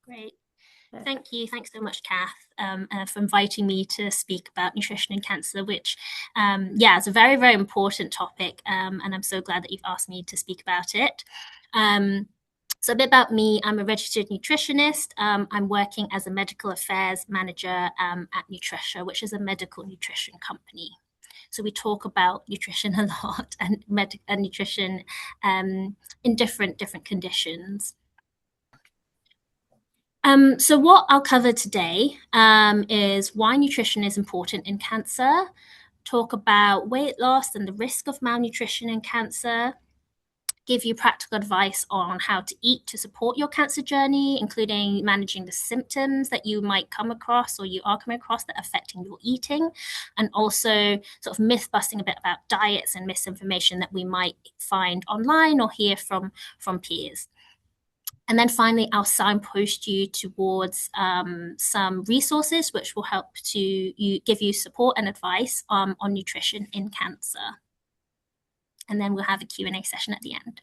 Great. Thank you. Thanks so much, Kath, for inviting me to speak about nutrition and cancer, which, is a very, very important topic. And I'm so glad that you've asked me to speak about it. So a bit about me, I'm a registered nutritionist. I'm working as a medical affairs manager at Nutricia, which is a medical nutrition company. So we talk about nutrition a lot and nutrition in different conditions. So what I'll cover today is why nutrition is important in cancer, talk about weight loss and the risk of malnutrition in cancer, give you practical advice on how to eat to support your cancer journey, including managing the symptoms that you might come across or you are coming across that are affecting your eating, and also sort of myth busting a bit about diets and misinformation that we might find online or hear from peers. And then finally, I'll signpost you towards some resources which will help to give you support and advice on nutrition in cancer. And then we'll have a Q&A session at the end.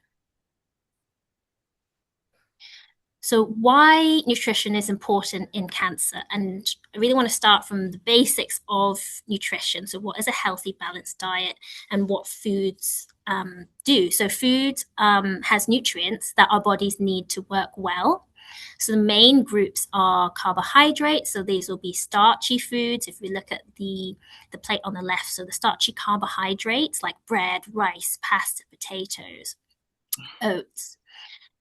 So why nutrition is important in cancer? And I really want to start from the basics of nutrition. So what is a healthy, balanced diet and what foods do? So food has nutrients that our bodies need to work well. So the main groups are carbohydrates. So these will be starchy foods. If we look at the plate on the left, so the starchy carbohydrates like bread, rice, pasta, potatoes, oats.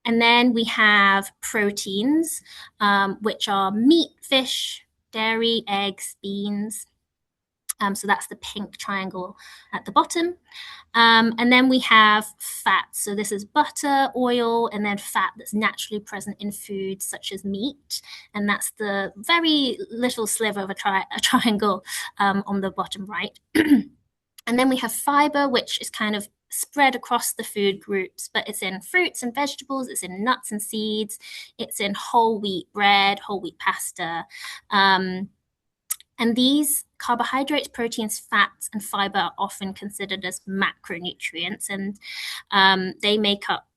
And then we have proteins, which are meat, fish, dairy, eggs, beans. So that's the pink triangle at the bottom. And then we have fats. So this is butter, oil, and then fat that's naturally present in foods such as meat. And that's the very little sliver of a triangle on the bottom right. And then we have fiber, which is kind of spread across the food groups, but it's in fruits and vegetables, it's in nuts and seeds, it's in whole wheat bread, whole wheat pasta. And these carbohydrates, proteins, fats, and fiber are often considered as macronutrients, and they make up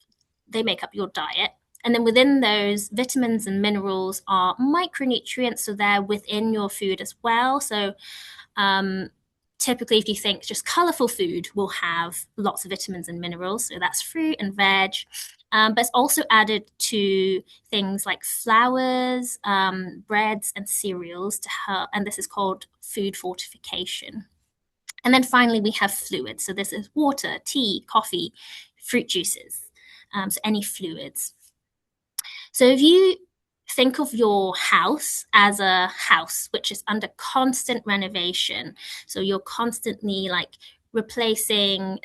your diet. And then within those, vitamins and minerals are micronutrients, so they're within your food as well. So typically, if you think just colorful food will have lots of vitamins and minerals, so that's fruit and veg, but it's also added to things like flours, breads, and cereals to help, and this is called food fortification. And then finally, we have fluids. So this is water, tea, coffee, fruit juices, so any fluids. So if you think of your house as a house which is under constant renovation, so you're constantly like replacing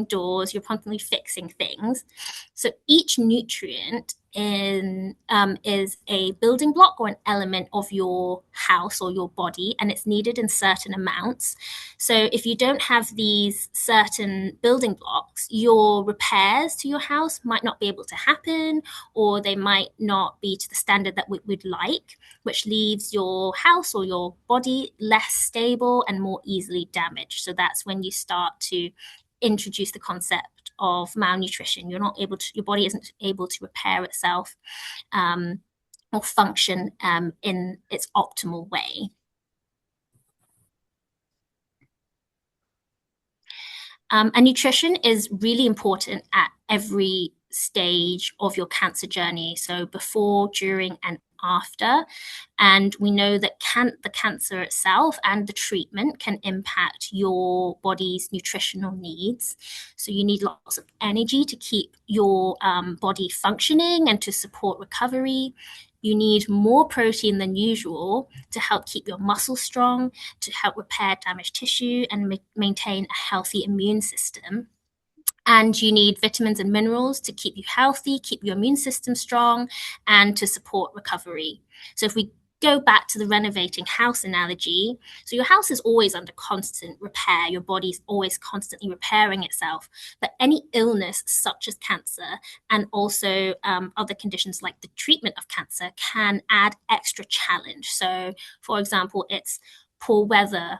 doors, you're constantly fixing things. So each nutrient is a building block or an element of your house or your body, and it's needed in certain amounts. So if you don't have these certain building blocks, your repairs to your house might not be able to happen, or they might not be to the standard that we'd like, which leaves your house or your body less stable and more easily damaged. So that's when you start to introduce the concept of malnutrition. Your body isn't able to repair itself or function in its optimal way. And nutrition is really important at every stage of your cancer journey. So before, during, and after. And we know that the cancer itself and the treatment can impact your body's nutritional needs. So you need lots of energy to keep your body functioning and to support recovery. You need more protein than usual to help keep your muscles strong, to help repair damaged tissue and maintain a healthy immune system. And you need vitamins and minerals to keep you healthy, keep your immune system strong, and to support recovery. So if we go back to the renovating house analogy, so your house is always under constant repair, your body's always constantly repairing itself, but any illness such as cancer and also other conditions like the treatment of cancer can add extra challenge. So for example, it's poor weather,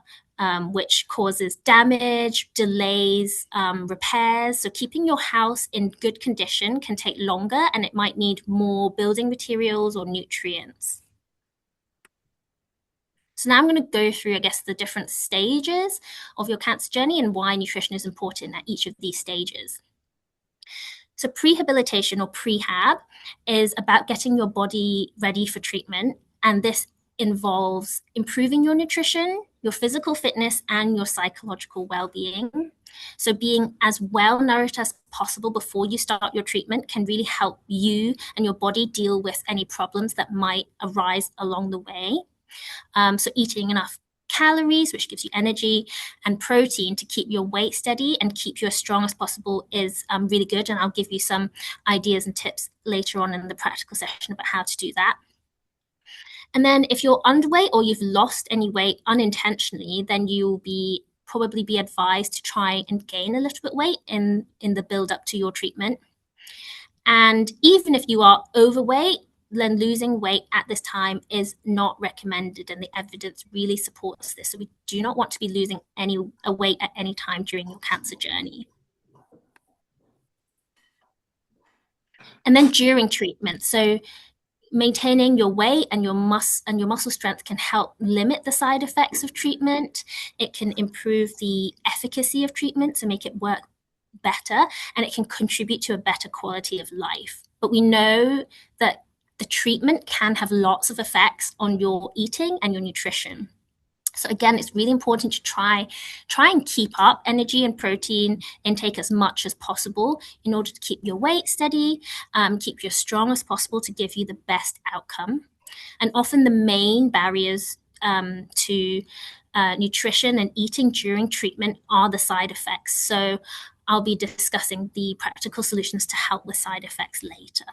which causes damage, delays, repairs. So keeping your house in good condition can take longer, and it might need more building materials or nutrients. So now I'm going to go through, I guess, the different stages of your cancer journey and why nutrition is important at each of these stages. So prehabilitation or prehab is about getting your body ready for treatment, and this involves improving your nutrition, your physical fitness, and your psychological well-being. So being as well nourished as possible before you start your treatment can really help you and your body deal with any problems that might arise along the way. So eating enough calories, which gives you energy, and protein to keep your weight steady and keep you as strong as possible is really good. And I'll give you some ideas and tips later on in the practical session about how to do that. And then if you're underweight or you've lost any weight unintentionally, then you'll probably be advised to try and gain a little bit weight in the build up to your treatment. And even if you are overweight, then losing weight at this time is not recommended, and the evidence really supports this. So we do not want to be losing any weight at any time during your cancer journey. And then during treatment, so maintaining your weight and your muscle strength can help limit the side effects of treatment. It can improve the efficacy of treatment to make it work better, and it can contribute to a better quality of life. But we know that the treatment can have lots of effects on your eating and your nutrition. So again, it's really important to try and keep up energy and protein intake as much as possible in order to keep your weight steady, keep you as strong as possible to give you the best outcome. And often the main barriers to nutrition and eating during treatment are the side effects. So I'll be discussing the practical solutions to help with side effects later.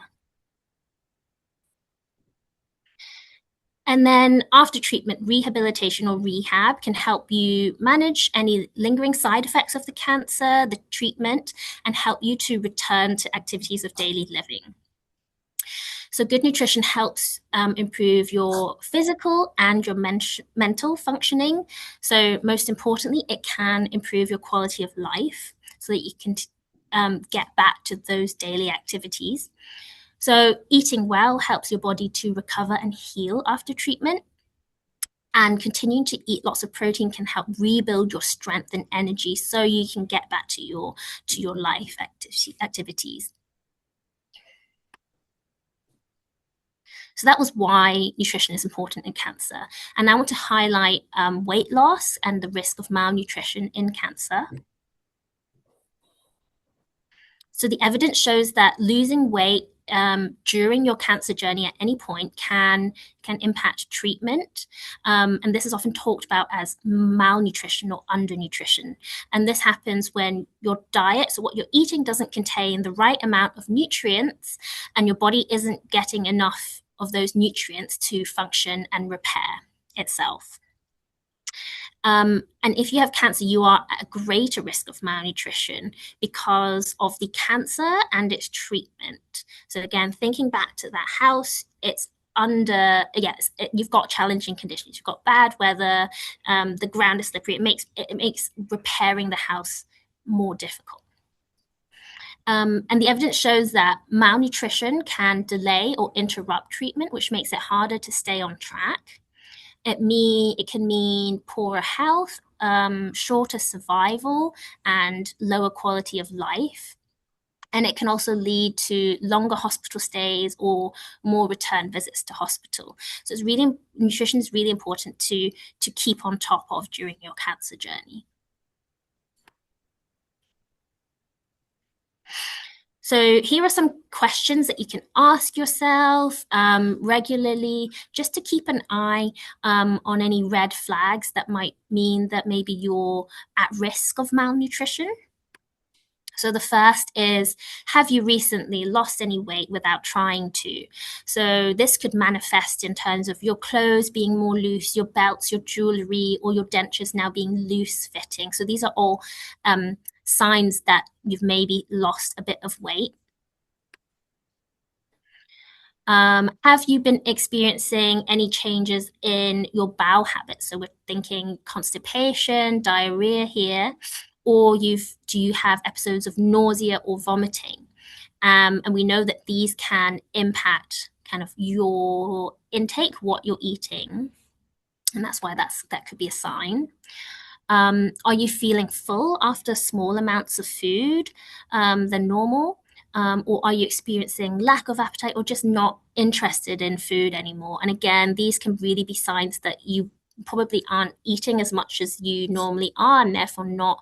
And then after treatment, rehabilitation or rehab can help you manage any lingering side effects of the cancer, the treatment, and help you to return to activities of daily living. So good nutrition helps improve your physical and your mental functioning. So most importantly, it can improve your quality of life so that you can get back to those daily activities. So eating well helps your body to recover and heal after treatment. And continuing to eat lots of protein can help rebuild your strength and energy so you can get back to your life activities. So that was why nutrition is important in cancer. And I want to highlight weight loss and the risk of malnutrition in cancer. So the evidence shows that losing weight during your cancer journey at any point can impact treatment. And this is often talked about as malnutrition or undernutrition. And this happens when your diet, so what you're eating, doesn't contain the right amount of nutrients, and your body isn't getting enough of those nutrients to function and repair itself. And if you have cancer, you are at a greater risk of malnutrition because of the cancer and its treatment. So again, thinking back to that house, it's you've got challenging conditions. You've got bad weather, the ground is slippery. It makes repairing the house more difficult. And the evidence shows that malnutrition can delay or interrupt treatment, which makes it harder to stay on track. It can mean poorer health, shorter survival, and lower quality of life. And it can also lead to longer hospital stays or more return visits to hospital. So nutrition is really important to keep on top of during your cancer journey. So here are some questions that you can ask yourself regularly, just to keep an eye on any red flags that might mean that maybe you're at risk of malnutrition. So the first is, have you recently lost any weight without trying to? So this could manifest in terms of your clothes being more loose, your belts, your jewelry, or your dentures now being loose fitting. So these are all signs that you've maybe lost a bit of weight. Have you been experiencing any changes in your bowel habits? So we're thinking constipation, diarrhea here, or do you have episodes of nausea or vomiting? And we know that these can impact kind of your intake, what you're eating, and that's why that could be a sign. Are you feeling full after small amounts of food than normal? Or are you experiencing lack of appetite or just not interested in food anymore? And again, these can really be signs that you probably aren't eating as much as you normally are, and therefore not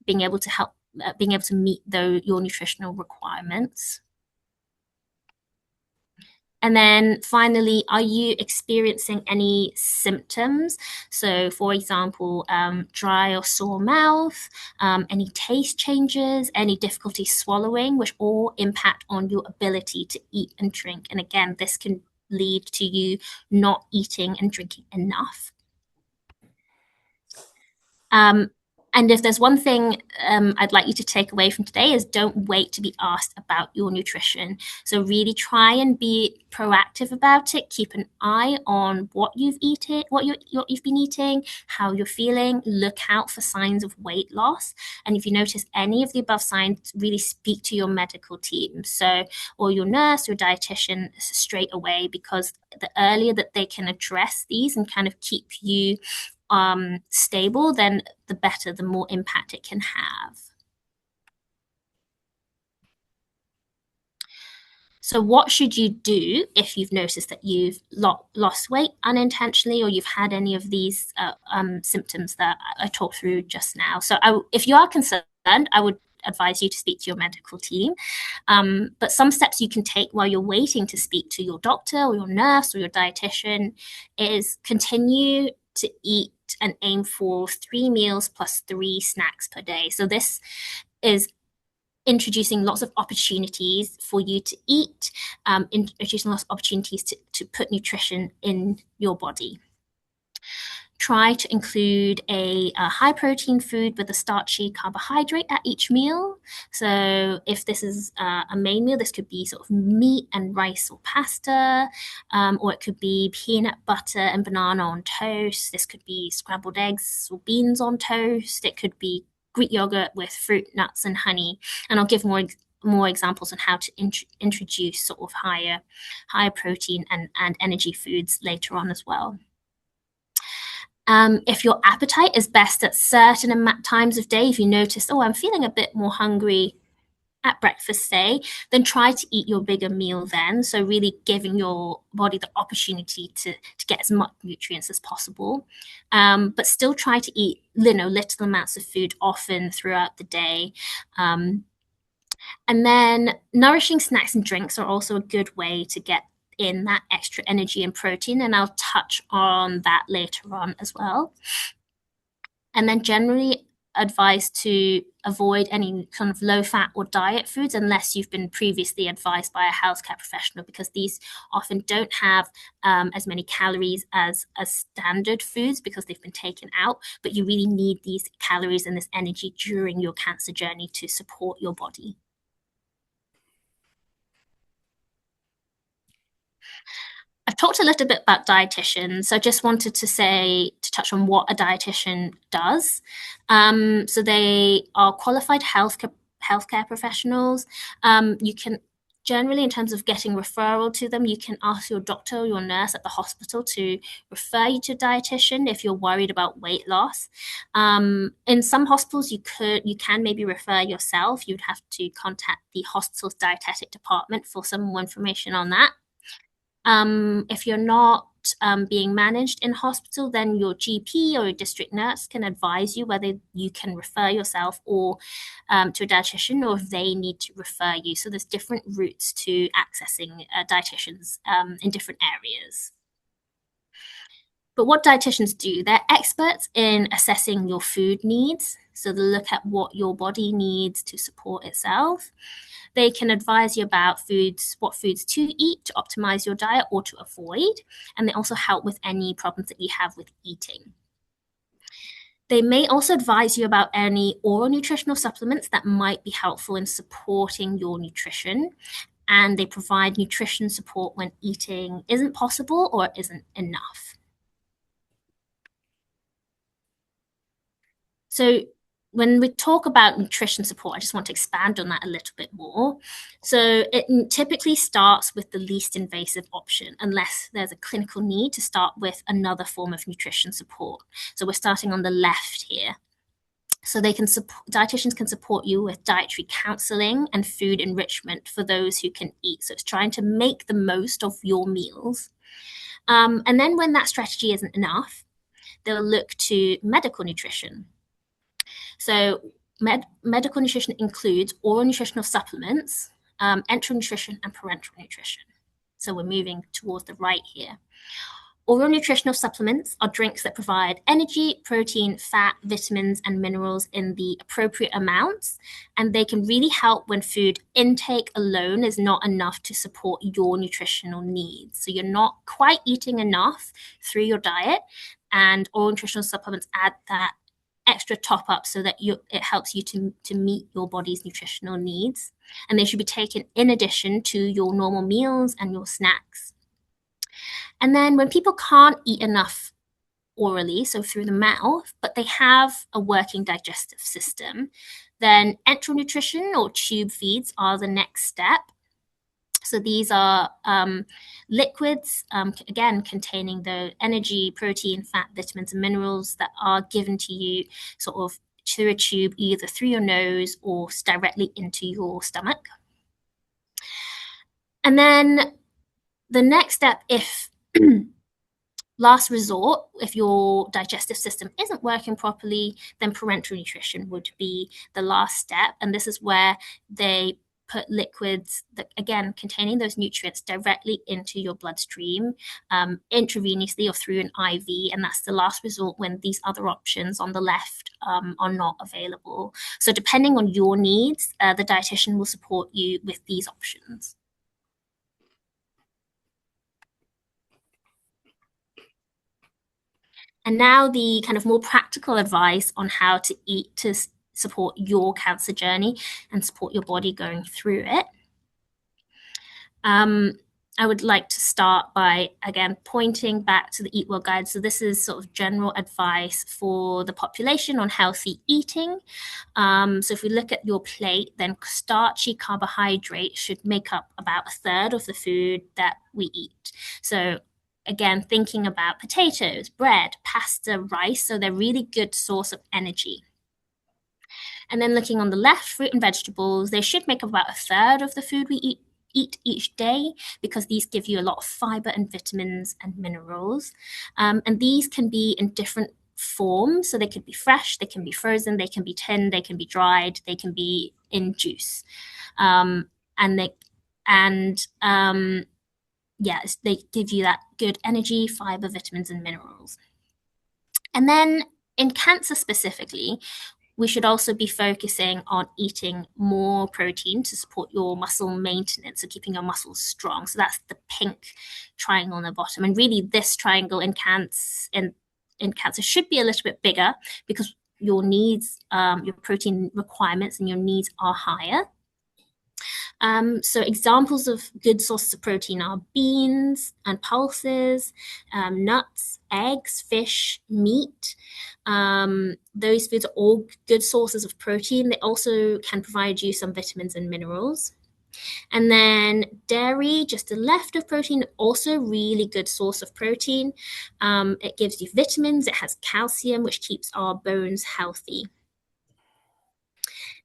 being able to meet your nutritional requirements. And then finally, are you experiencing any symptoms? So, for example, dry or sore mouth, any taste changes, any difficulty swallowing, which all impact on your ability to eat and drink. And again, this can lead to you not eating and drinking enough. Um, and if there's one thing I'd like you to take away from today is don't wait to be asked about your nutrition. So really try and be proactive about it. Keep an eye on what you've eaten, what you've been eating, how you're feeling. Look out for signs of weight loss. And if you notice any of the above signs, really speak to your medical team. So, or your nurse or dietitian straight away, because the earlier that they can address these and kind of keep you stable, then the better, the more impact it can have. So what should you do if you've noticed that you've lost weight unintentionally, or you've had any of these symptoms that I talked through just now? So if you are concerned, I would advise you to speak to your medical team. But some steps you can take while you're waiting to speak to your doctor or your nurse or your dietitian is continue to eat and aim for 3 meals plus 3 snacks per day. So this is introducing lots of opportunities for you to eat, introducing lots of opportunities to put nutrition in your body. Try to include a high protein food with a starchy carbohydrate at each meal. So if this is a main meal, this could be sort of meat and rice or pasta, or it could be peanut butter and banana on toast. This could be scrambled eggs or beans on toast. It could be Greek yogurt with fruit, nuts, and honey. And I'll give more examples on how to introduce sort of higher protein and energy foods later on as well. If your appetite is best at certain times of day, if you notice, oh, I'm feeling a bit more hungry at breakfast, say, then try to eat your bigger meal then. So really giving your body the opportunity to get as much nutrients as possible. But still try to eat, little amounts of food often throughout the day. And then nourishing snacks and drinks are also a good way to get in that extra energy and protein, and I'll touch on that later on as well. And then generally advised to avoid any kind of low fat or diet foods unless you've been previously advised by a healthcare professional, because these often don't have as many calories as standard foods because they've been taken out, but you really need these calories and this energy during your cancer journey to support your body. I've talked a little bit about dietitians. So I just wanted to touch on what a dietitian does. So they are qualified healthcare professionals. You can generally, in terms of getting referral to them, you can ask your doctor or your nurse at the hospital to refer you to a dietitian if you're worried about weight loss. In some hospitals, you can maybe refer yourself. You'd have to contact the hospital's dietetic department for some more information on that. If you're not being managed in hospital, then your GP or your district nurse can advise you whether you can refer yourself or to a dietitian, or if they need to refer you. So there's different routes to accessing dietitians in different areas. But what dietitians do, they're experts in assessing your food needs. So they look at what your body needs to support itself. They can advise you about what foods to eat to optimize your diet or to avoid. And they also help with any problems that you have with eating. They may also advise you about any oral nutritional supplements that might be helpful in supporting your nutrition. and they provide nutrition support when eating isn't possible or isn't enough. So when we talk about nutrition support, I just want to expand on that a little bit more. So it typically starts with the least invasive option, unless there's a clinical need to start with another form of nutrition support. So we're starting on the left here. So they can dietitians can support you with dietary counseling and food enrichment for those who can eat. So it's trying to make the most of your meals. And then when that strategy isn't enough, they'll look to medical nutrition. So medical nutrition includes oral nutritional supplements, enteral nutrition, and parenteral nutrition. So we're moving towards the right here. Oral nutritional supplements are drinks that provide energy, protein, fat, vitamins, and minerals in the appropriate amounts, and they can really help when food intake alone is not enough to support your nutritional needs. So you're not quite eating enough through your diet, and oral nutritional supplements add that extra top up so that it helps you to meet your body's nutritional needs. And they should be taken in addition to your normal meals and your snacks. And then when people can't eat enough orally, so through the mouth, but they have a working digestive system, then enteral nutrition or tube feeds are the next step. So these are liquids, again, containing the energy, protein, fat, vitamins, and minerals that are given to you sort of through a tube, either through your nose or directly into your stomach. And then the next step, if last resort, if your digestive system isn't working properly, then parenteral nutrition would be the last step. And this is where they put liquids that, again, containing those nutrients directly into your bloodstream, intravenously or through an IV. And that's the last resort when these other options on the left are not available. So depending on your needs, the dietitian will support you with these options. And now the kind of more practical advice on how to eat to support your cancer journey and support your body going through it. I would like to start by, again, pointing back to the Eat Well Guide. So this is sort of general advice for the population on healthy eating. So if we look at your plate, then starchy carbohydrate should make up about a third of the food that we eat. So again, thinking about potatoes, bread, pasta, rice, so they're really good source of energy. And then looking on the left, fruit and vegetables, they should make up about a third of the food we eat each day, because these give you a lot of fiber and vitamins and minerals. And these can be in different forms. So they could be fresh, they can be frozen, they can be tinned, they can be dried, they can be in juice. Yes, they give you that good energy, fiber, vitamins, and minerals. And then in cancer specifically, we should also be focusing on eating more protein to support your muscle maintenance, so keeping your muscles strong. So that's the pink triangle on the bottom. And really this triangle in cancer should be a little bit bigger, because your needs, your protein requirements and your needs are higher. So examples of good sources of protein are beans and pulses, nuts, eggs, fish, meat. Those foods are all good sources of protein. They also can provide you some vitamins and minerals. And then dairy, just to the left of protein, also really good source of protein. It gives you vitamins, it has calcium, which keeps our bones healthy.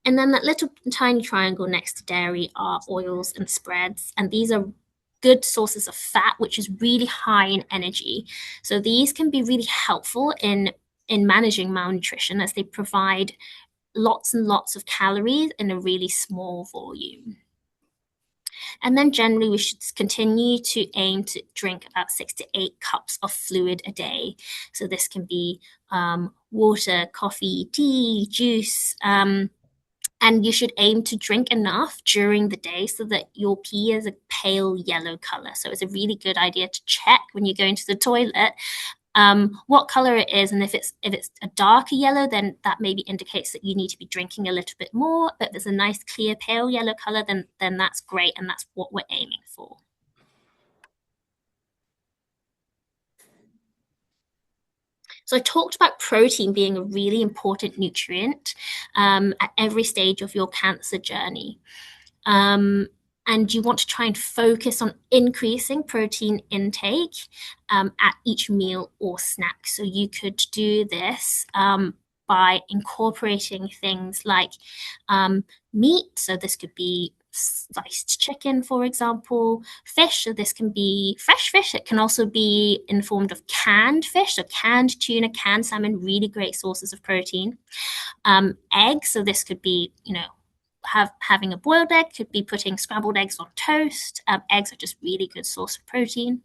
And then that little tiny triangle next to dairy are oils and spreads. And these are good sources of fat, which is really high in energy. So these can be really helpful in managing malnutrition, as they provide lots and lots of calories in a really small volume. And then generally we should continue to aim to drink about 6 to 8 cups of fluid a day. So this can be water, coffee, tea, juice, and you should aim to drink enough during the day so that your pee is a pale yellow color. So it's a really good idea to check when you go into the toilet what color it is, and if it's a darker yellow, then that maybe indicates that you need to be drinking a little bit more. But if there's a nice clear pale yellow color, then that's great, and that's what we're aiming for. So I talked about protein being a really important nutrient at every stage of your cancer journey. Um, and you want to try and focus on increasing protein intake at each meal or snack. So you could do this by incorporating things like meat. So this could be sliced chicken, for example, fish. So this can be fresh fish. It can also be in form of canned fish. So canned tuna, canned salmon, really great sources of protein. Eggs. So this could be, having a boiled egg, could be putting scrambled eggs on toast. Eggs are just really good source of protein.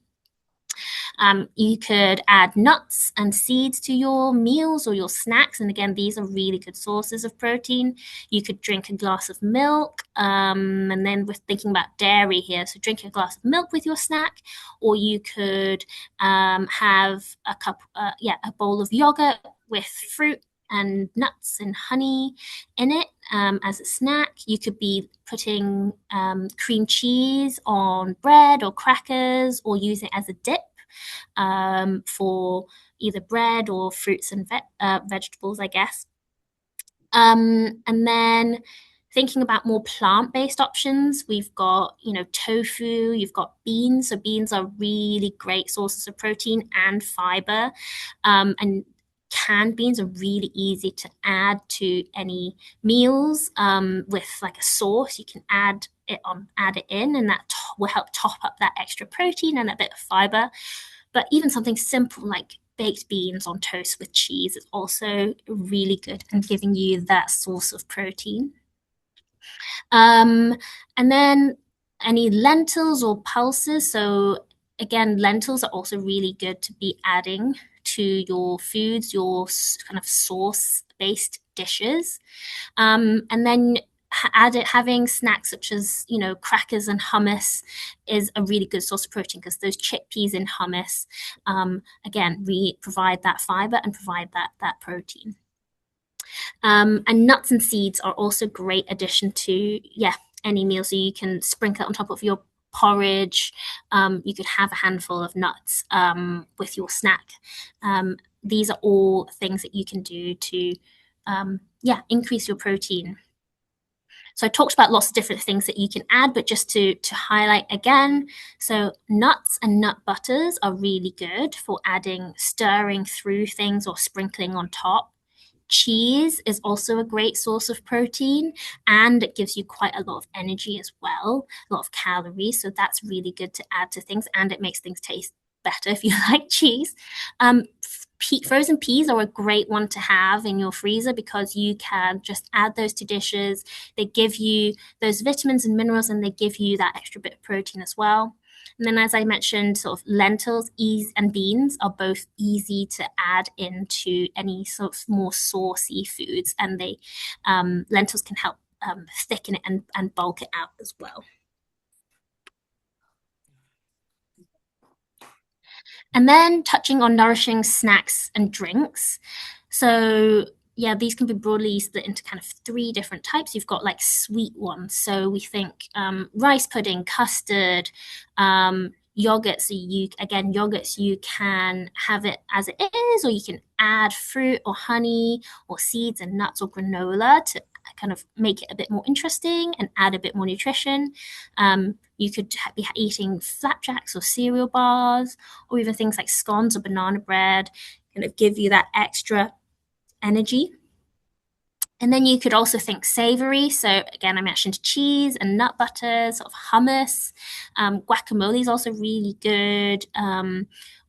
You could add nuts and seeds to your meals or your snacks. And again, these are really good sources of protein. You could drink a glass of milk. And then we're thinking about dairy here. So drink a glass of milk with your snack, or you could have a bowl of yogurt with fruit and nuts and honey in it as a snack. You could be putting cream cheese on bread or crackers, or use it as a dip for either bread or fruits and vegetables, I guess. And then thinking about more plant-based options, we've got, tofu, you've got beans. So beans are really great sources of protein and fiber. And canned beans are really easy to add to any meals with like a sauce. You can add it in, and that will help top up that extra protein and a bit of fiber. But even something simple like baked beans on toast with cheese is also really good and giving you that source of protein. And then any lentils or pulses. So again, lentils are also really good to be adding to your foods, your kind of sauce-based dishes. And then having snacks such as crackers and hummus is a really good source of protein, because those chickpeas in hummus again provide that fiber and provide that protein. And nuts and seeds are also a great addition to any meal. So you can sprinkle it on top of your porridge. You could have a handful of nuts with your snack. These are all things that you can do to increase your protein. So I talked about lots of different things that you can add, but just to highlight again, so nuts and nut butters are really good for adding, stirring through things or sprinkling on top. Cheese is also a great source of protein, and it gives you quite a lot of energy as well, a lot of calories. So that's really good to add to things, and it makes things taste better if you like cheese. Frozen peas are a great one to have in your freezer, because you can just add those to dishes. They give you those vitamins and minerals, and they give you that extra bit of protein as well. And then, as I mentioned, sort of lentils and beans are both easy to add into any sort of more saucy foods, and lentils can help thicken it and bulk it out as well. And then touching on nourishing snacks and drinks. So these can be broadly split into kind of three different types. You've got like sweet ones. So we think rice pudding, custard, yogurt. So yogurts, you can have it as it is, or you can add fruit or honey or seeds and nuts or granola to kind of make it a bit more interesting and add a bit more nutrition. You could be eating flapjacks or cereal bars, or even things like scones or banana bread, kind of give you that extra energy. And then you could also think savory. So again, I mentioned cheese and nut butter, sort of hummus. Guacamole is also really good.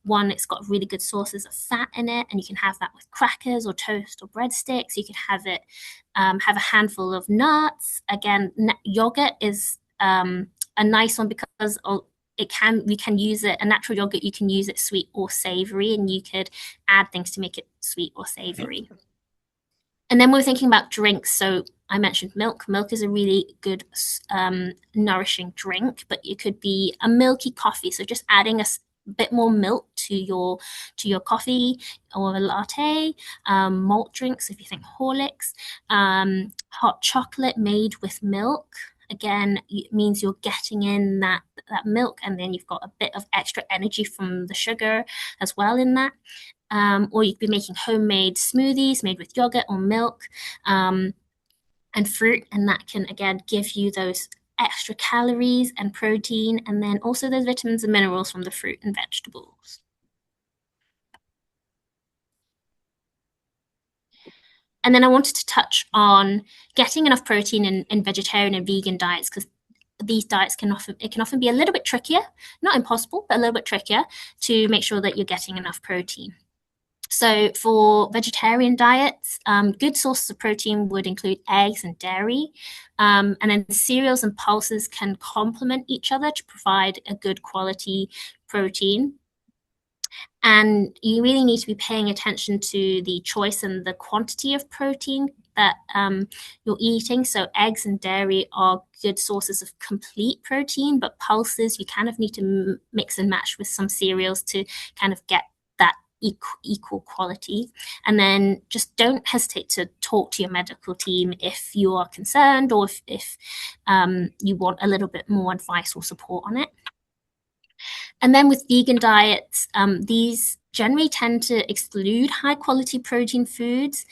It's got really good sources of fat in it, and you can have that with crackers or toast or breadsticks. You could have it, have a handful of nuts. Again, yogurt is a nice one, because we can use it, a natural yogurt, you can use it sweet or savory, and you could add things to make it sweet or savory. And then we're thinking about drinks. So I mentioned milk. Milk is a really good nourishing drink, but it could be a milky coffee. So just adding bit more milk to your coffee or a latte, malt drinks if you think Horlicks, hot chocolate made with milk. Again, it means you're getting in that milk, and then you've got a bit of extra energy from the sugar as well in that. Or you could be making homemade smoothies made with yogurt or milk, and fruit, and that can again give you those extra calories and protein, and then also those vitamins and minerals from the fruit and vegetables. And then I wanted to touch on getting enough protein in vegetarian and vegan diets, because these diets can often be a little bit trickier, not impossible, but a little bit trickier to make sure that you're getting enough protein. So for vegetarian diets, good sources of protein would include eggs and dairy. And then cereals and pulses can complement each other to provide a good quality protein. And you really need to be paying attention to the choice and the quantity of protein that you're eating. So eggs and dairy are good sources of complete protein, but pulses you kind of need to mix and match with some cereals to kind of get that equal quality. And then just don't hesitate to talk to your medical team if you are concerned, or if you want a little bit more advice or support on it. And then with vegan diets, these generally tend to exclude high quality protein foods,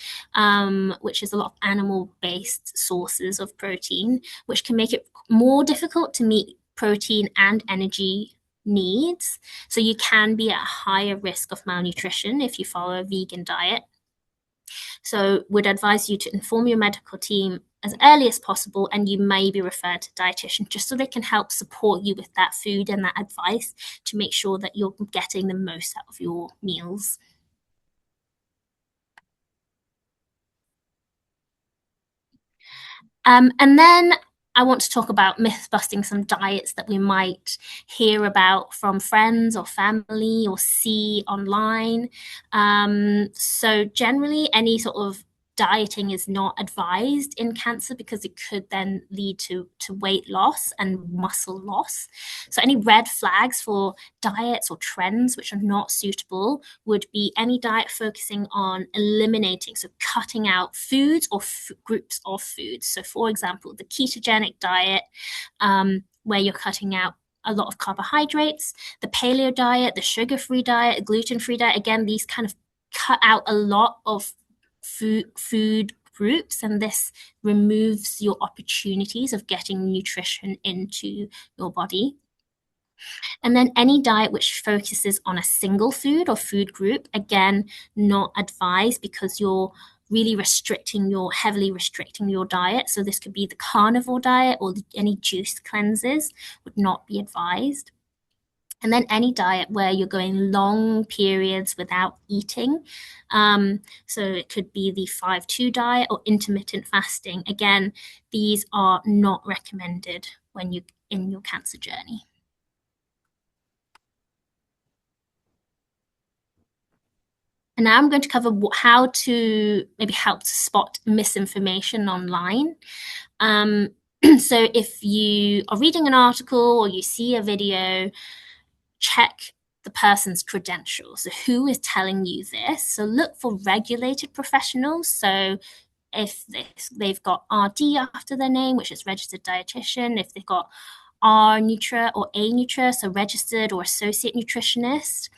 which is a lot of animal based sources of protein, which can make it more difficult to meet protein and energy needs. So you can be at a higher risk of malnutrition if you follow a vegan diet. So would advise you to inform your medical team as early as possible, and you may be referred to a dietitian just so they can help support you with that food and that advice to make sure that you're getting the most out of your meals. And then I want to talk about myth busting some diets that we might hear about from friends or family or see online. So, generally, any sort of dieting is not advised in cancer because it could then lead to weight loss and muscle loss. So, any red flags for diets or trends which are not suitable would be any diet focusing on eliminating, so cutting out foods or groups of foods. So, for example, the ketogenic diet, where you're cutting out a lot of carbohydrates, the paleo diet, the sugar-free diet, gluten-free diet. Again, these kind of cut out a lot of food groups, and this removes your opportunities of getting nutrition into your body. And then any diet which focuses on a single food or food group, again, not advised because you're really heavily restricting your diet. So this could be the carnivore diet, or any juice cleanses would not be advised. And then any diet where you're going long periods without eating. So it could be the 5-2 diet or intermittent fasting. Again, these are not recommended when you're in your cancer journey. And now I'm going to cover how to maybe help to spot misinformation online. So if you are reading an article or you see a video, check the person's credentials. So who is telling you this? So look for regulated professionals. So if they've got RD after their name, which is registered dietitian, if they've got R Nutra or A Nutra, so registered or associate nutritionist,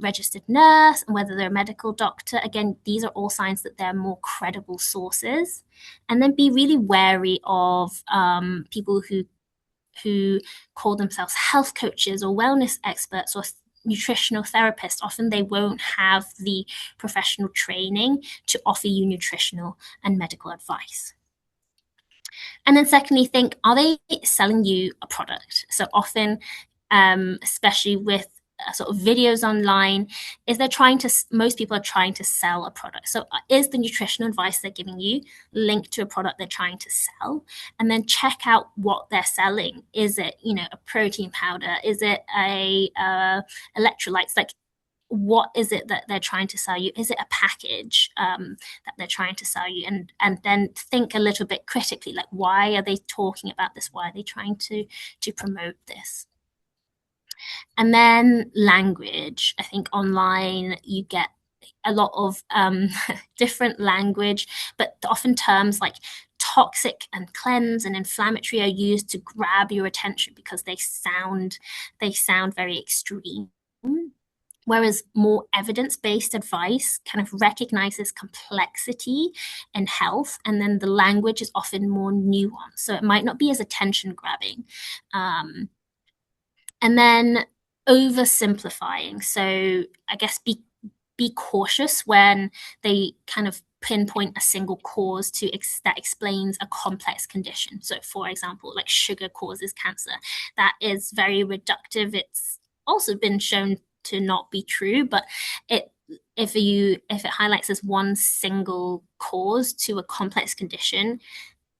registered nurse, and whether they're a medical doctor. Again, these are all signs that they're more credible sources. And then be really wary of people who call themselves health coaches or wellness experts or nutritional therapists. Often they won't have the professional training to offer you nutritional and medical advice. And then secondly, think, are they selling you a product? So often, especially with sort of videos online, most people are trying to sell a product. So is the nutritional advice they're giving you linked to a product they're trying to sell? And then check out what they're selling. Is it, a protein powder? Is it a electrolytes? Like, what is it that they're trying to sell you? Is it a package that they're trying to sell you? And then think a little bit critically, like, why are they talking about this? Why are they trying to promote this? And then language. I think online you get a lot of different language, but often terms like toxic and cleanse and inflammatory are used to grab your attention because they sound very extreme. Whereas more evidence-based advice kind of recognizes complexity in health, and then the language is often more nuanced. So it might not be as attention grabbing. And then oversimplifying. So I guess be cautious when they kind of pinpoint a single cause that explains a complex condition. So, for example, like sugar causes cancer. That is very reductive. It's also been shown to not be true, but it if it highlights as one single cause to a complex condition,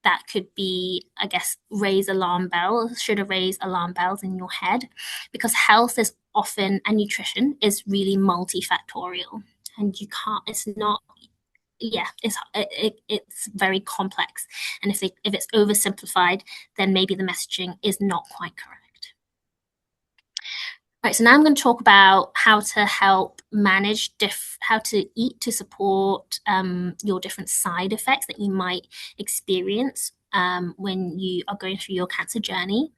that could be, I guess, should have raised alarm bells in your head, because health is often, and nutrition is really multifactorial, and you can't, it's not, yeah, it's very complex. And if it's oversimplified, then maybe the messaging is not quite correct. Right, so now I'm going to talk about how to help manage how to eat to support your different side effects that you might experience when you are going through your cancer journey.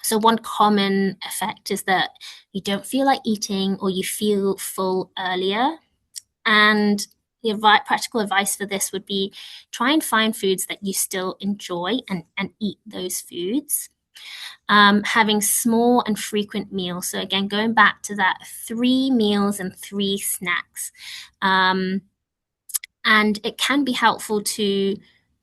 So one common effect is that you don't feel like eating, or you feel full earlier. And the practical advice for this would be try and find foods that you still enjoy, and eat those foods. Having small and frequent meals. So again, going back to that 3 meals and 3 snacks. And it can be helpful to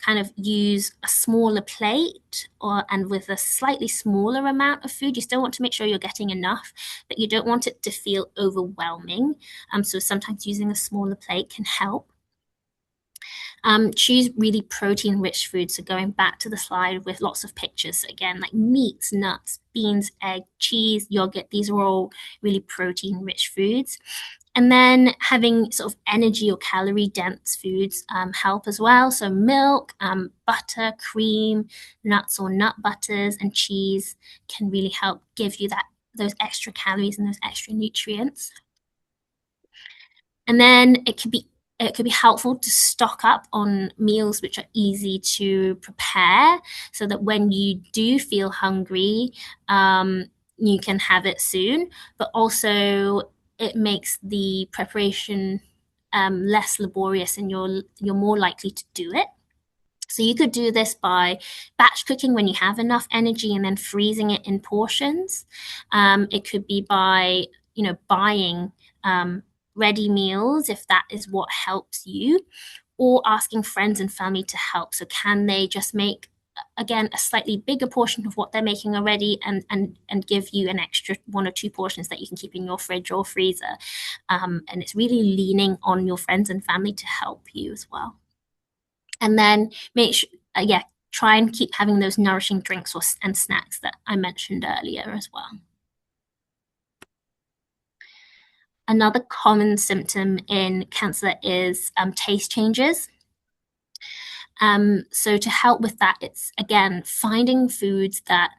kind of use a smaller plate, and with a slightly smaller amount of food. You still want to make sure you're getting enough, but you don't want it to feel overwhelming. So sometimes using a smaller plate can help. Choose really protein-rich foods. So going back to the slide with lots of pictures. So again, like meats, nuts, beans, egg, cheese, yogurt. These are all really protein-rich foods. And then having sort of energy or calorie-dense foods help as well. So milk, butter, cream, nuts or nut butters, and cheese can really help give you those extra calories and those extra nutrients. And then it could be helpful to stock up on meals which are easy to prepare, so that when you do feel hungry, you can have it soon. But also, it makes the preparation less laborious, and you're more likely to do it. So you could do this by batch cooking when you have enough energy, and then freezing it in portions. It could be by buying ready meals, if that is what helps you, or asking friends and family to help. So can they just make, again, a slightly bigger portion of what they're making already, and give you an extra 1 or 2 portions that you can keep in your fridge or freezer. And it's really leaning on your friends and family to help you as well. And then try and keep having those nourishing drinks and snacks that I mentioned earlier as well. Another common symptom in cancer is taste changes. So to help with that, it's again finding foods that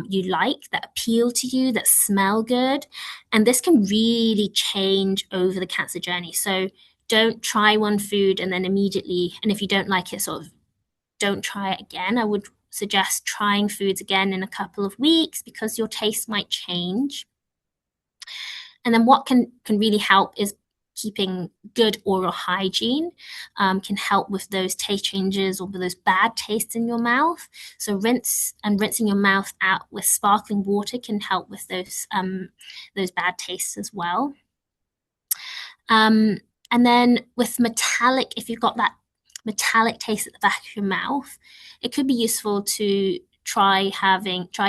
you like, that appeal to you, that smell good. And this can really change over the cancer journey. So don't try one food and then immediately, and if you don't like it, sort of don't try it again. I would suggest trying foods again in a couple of weeks, because your taste might change. And then what can really help is keeping good oral hygiene. Can help with those taste changes or with those bad tastes in your mouth. So rinsing your mouth out with sparkling water can help with those bad tastes as well. And then with metallic, if you've got that metallic taste at the back of your mouth, it could be useful to try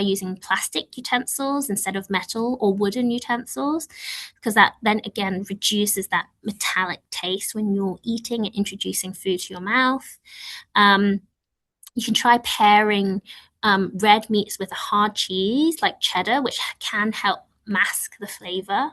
using plastic utensils instead of metal or wooden utensils, because that then again reduces that metallic taste when you're eating and introducing food to your mouth. You can try pairing red meats with a hard cheese like cheddar, which can help mask the flavor.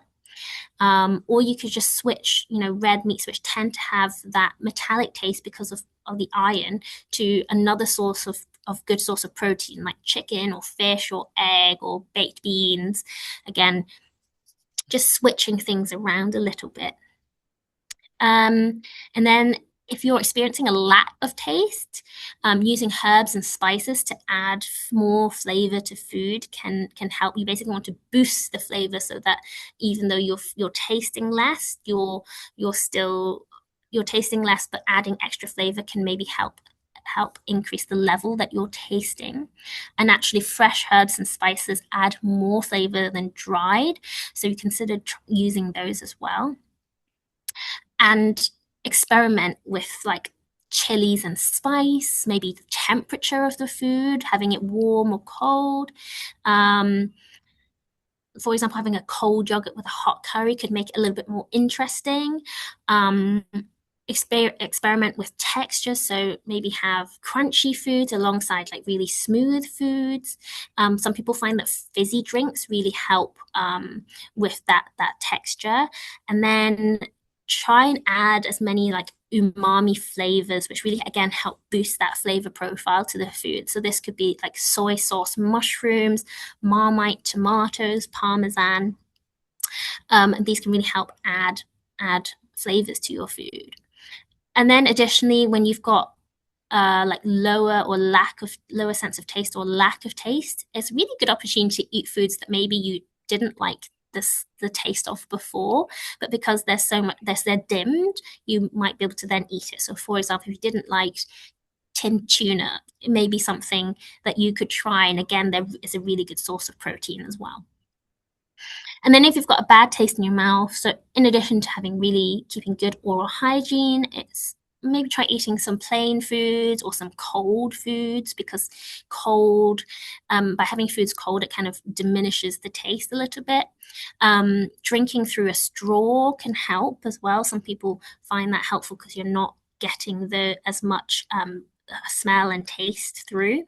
Or you could just switch, red meats, which tend to have that metallic taste because of the iron, to another source of of good source of protein like chicken or fish or egg or baked beans. Again, just switching things around a little bit. And then if you're experiencing a lack of taste, using herbs and spices to add more flavor to food can help. You basically want to boost the flavor so that even though you're tasting less, you're tasting less, but adding extra flavor can maybe help increase the level that you're tasting. And actually, fresh herbs and spices add more flavor than dried, so you consider using those as well. And experiment with like chilies and spice, maybe the temperature of the food, having it warm or cold. Um, for example, having a cold yogurt with a hot curry could make it a little bit more interesting. Um, experiment with texture, so maybe have crunchy foods alongside like really smooth foods. Some people find that fizzy drinks really help with that texture. And then try and add as many like umami flavors, which really again help boost that flavor profile to the food. So this could be like soy sauce, mushrooms, Marmite tomatoes, parmesan. These can really help add flavors to your food. And then additionally, when you've got like lower sense of taste or lack of taste, it's a really good opportunity to eat foods that maybe you didn't like the taste of before, but because there's so much they're dimmed, you might be able to then eat it. So for example, if you didn't like tinned tuna, it may be something that you could try, and again, there is a really good source of protein as well. And then if you've got a bad taste in your mouth, so in addition to having really keeping good oral hygiene, it's maybe try eating some plain foods or some cold foods, because by having foods cold, it kind of diminishes the taste a little bit. Drinking through a straw can help as well. Some people find that helpful because you're not getting as much smell and taste through.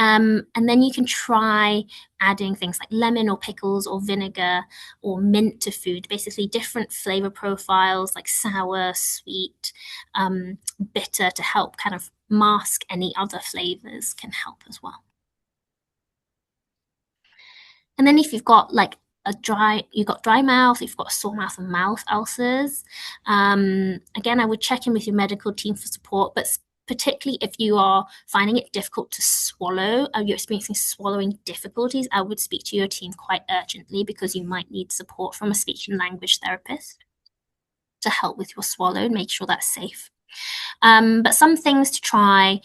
And then you can try adding things like lemon or pickles or vinegar or mint to food, basically different flavor profiles like sour, sweet, bitter, to help kind of mask any other flavors can help as well. And then if you've got like you've got dry mouth, you've got sore mouth and mouth ulcers, again, I would check in with your medical team for support, but particularly if you are finding it difficult to swallow, or you're experiencing swallowing difficulties, I would speak to your team quite urgently, because you might need support from a speech and language therapist to help with your swallow and make sure that's safe. But some things to try,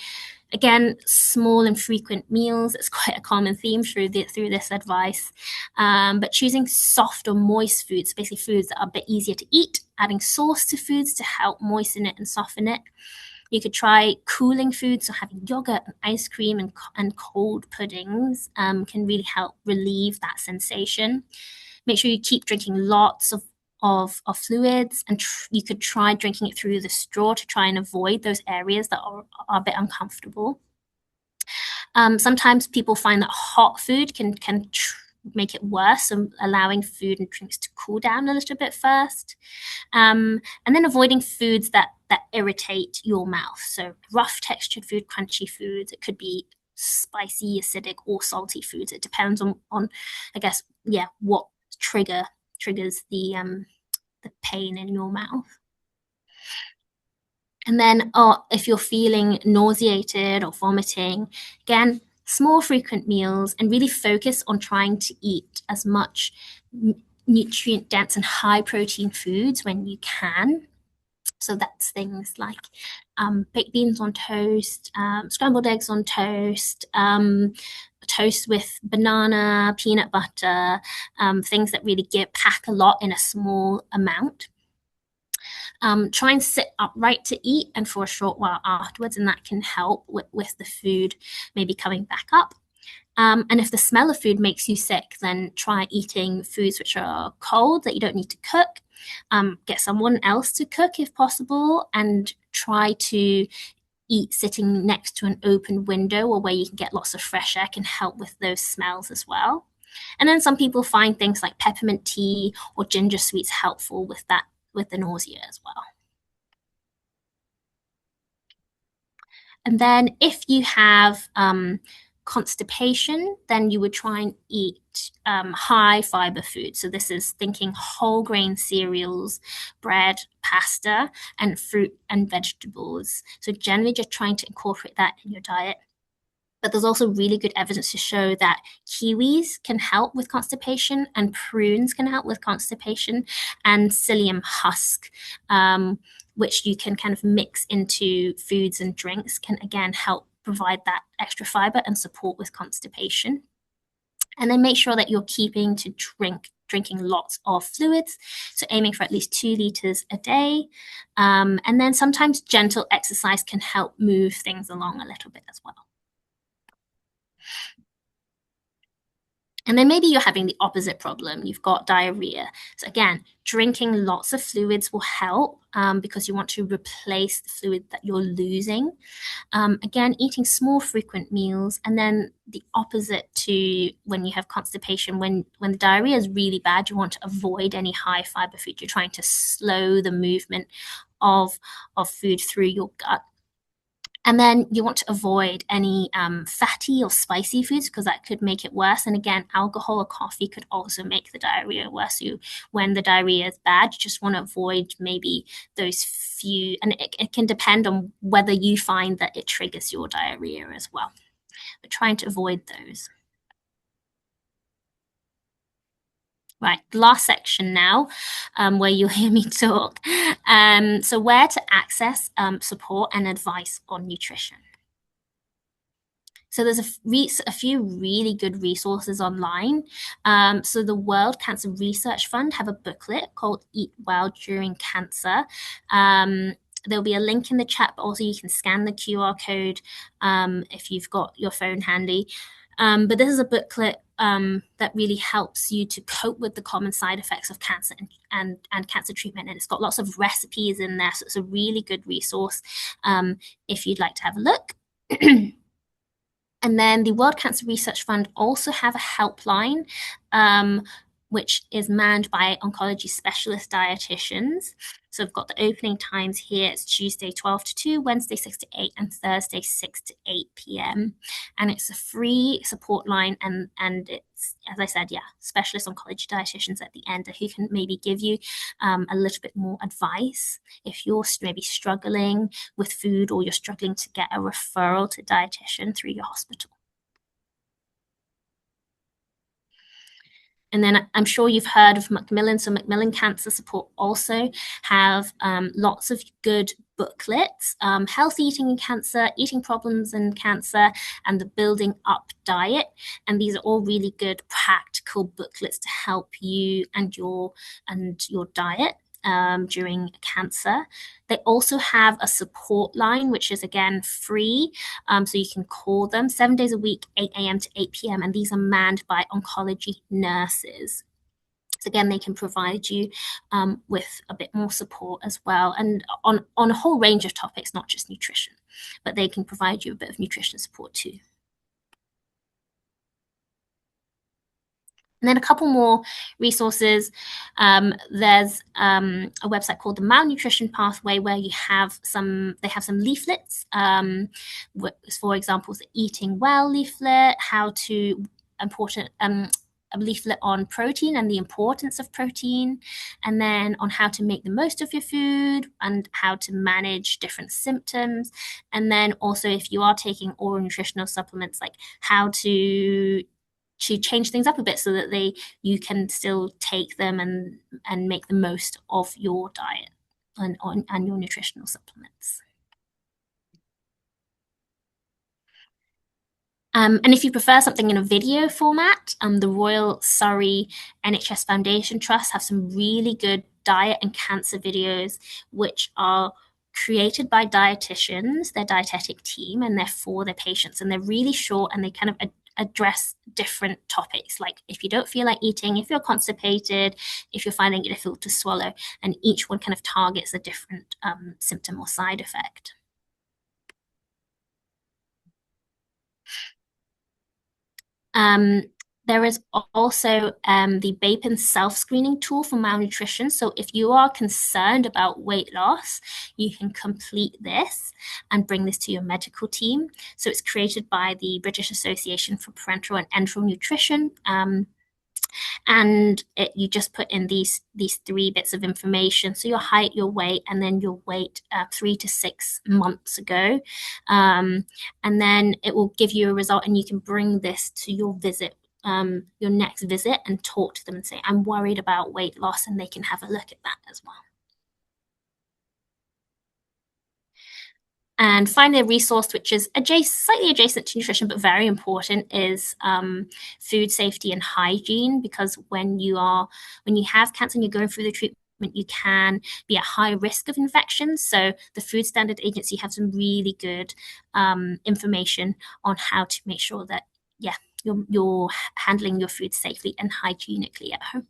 again, small and frequent meals. It's quite a common theme through this advice. But choosing soft or moist foods, basically foods that are a bit easier to eat, adding sauce to foods to help moisten it and soften it. You could try cooling foods, so having yogurt and ice cream and cold puddings can really help relieve that sensation. Make sure you keep drinking lots of fluids, and you could try drinking it through the straw to try and avoid those areas that are a bit uncomfortable. Sometimes people find that hot food can make it worse, and allowing food and drinks to cool down a little bit first. And then avoiding foods that irritate your mouth. So rough textured food, crunchy foods. It could be spicy, acidic, or salty foods. It depends on I guess, what triggers the pain in your mouth. And then, if you're feeling nauseated or vomiting, again, small frequent meals, and really focus on trying to eat as much nutrient dense and high protein foods when you can. So that's things like baked beans on toast, scrambled eggs on toast, toast with banana, peanut butter, things that really pack a lot in a small amount. Try and sit upright to eat, and for a short while afterwards, and that can help with the food maybe coming back up. And if the smell of food makes you sick, then try eating foods which are cold that you don't need to cook. Get someone else to cook if possible, and try to eat sitting next to an open window or where you can get lots of fresh air, can help with those smells as well. And then some people find things like peppermint tea or ginger sweets helpful with the nausea as well. And then if you have constipation, then you would try and eat high fiber food. So this is thinking whole grain cereals, bread, pasta, and fruit and vegetables. So generally just trying to incorporate that in your diet. But there's also really good evidence to show that kiwis can help with constipation, and prunes can help with constipation, and psyllium husk, which you can kind of mix into foods and drinks, can again help provide that extra fiber and support with constipation. And then make sure that you're keeping to drinking lots of fluids, so aiming for at least 2 liters a day. And then sometimes gentle exercise can help move things along a little bit as well. And then maybe you're having the opposite problem. You've got diarrhea. So again, drinking lots of fluids will help because you want to replace the fluid that you're losing. Again, eating small, frequent meals. And then the opposite to when you have constipation, when the diarrhea is really bad, you want to avoid any high fiber food. You're trying to slow the movement of food through your gut. And then you want to avoid any fatty or spicy foods because that could make it worse. And again, alcohol or coffee could also make the diarrhea worse. So when the diarrhea is bad, you just want to avoid maybe those few, and it can depend on whether you find that it triggers your diarrhea as well. But trying to avoid those. Right, last section now, where you'll hear me talk. So where to access support and advice on nutrition. So there's a few really good resources online. So the World Cancer Research Fund have a booklet called Eat Well During Cancer. There'll be a link in the chat, but also you can scan the QR code if you've got your phone handy. But this is a booklet that really helps you to cope with the common side effects of cancer and cancer treatment. And it's got lots of recipes in there. So it's a really good resource if you'd like to have a look. And then the World Cancer Research Fund also have a helpline, which is manned by oncology specialist dietitians. So I've got the opening times here. It's Tuesday 12 to 2, Wednesday 6 to 8, and Thursday 6 to 8 p.m. And it's a free support line. And it's, as I said, specialist oncology dietitians at the end who can maybe give you a little bit more advice if you're maybe struggling with food or you're struggling to get a referral to a dietitian through your hospital. And then I'm sure you've heard of Macmillan. So Macmillan Cancer Support also have lots of good booklets, healthy eating in cancer, eating problems in cancer, and the building up diet. And these are all really good practical booklets to help you and your diet during cancer. They also have a support line, which is again free. So you can call them 7 days a week, 8 a.m. to 8 p.m. And these are manned by oncology nurses. So again, they can provide you with a bit more support as well, and on a whole range of topics, not just nutrition, but they can provide you a bit of nutrition support too. And then a couple more resources. There's a website called the Malnutrition Pathway where they have some leaflets. For example, the Eating Well leaflet, a leaflet on protein and the importance of protein, and then on how to make the most of your food and how to manage different symptoms. And then also if you are taking oral nutritional supplements, like how to change things up a bit so that you can still take them and make the most of your diet and your nutritional supplements. And if you prefer something in a video format, the Royal Surrey NHS Foundation Trust have some really good diet and cancer videos, which are created by dietitians, their dietetic team, and they're for their patients. And they're really short and they kind of address different topics, like if you don't feel like eating, if you're constipated, if you're finding it difficult to swallow, and each one kind of targets a different symptom or side effect. There is also the BAPIN self-screening tool for malnutrition. So if you are concerned about weight loss, you can complete this and bring this to your medical team. So it's created by the British Association for Parenteral and Enteral Nutrition. And you just put in these three bits of information, so your height, your weight, and then your weight 3 to 6 months ago, and then it will give you a result, and you can bring this to your visit, your next visit, and talk to them and say, I'm worried about weight loss, and they can have a look at that as well. And finally, a resource which is slightly adjacent to nutrition but very important is food safety and hygiene, because when you have cancer and you're going through the treatment, you can be at high risk of infections. So the Food Standard Agency have some really good information on how to make sure that you're handling your food safely and hygienically at home.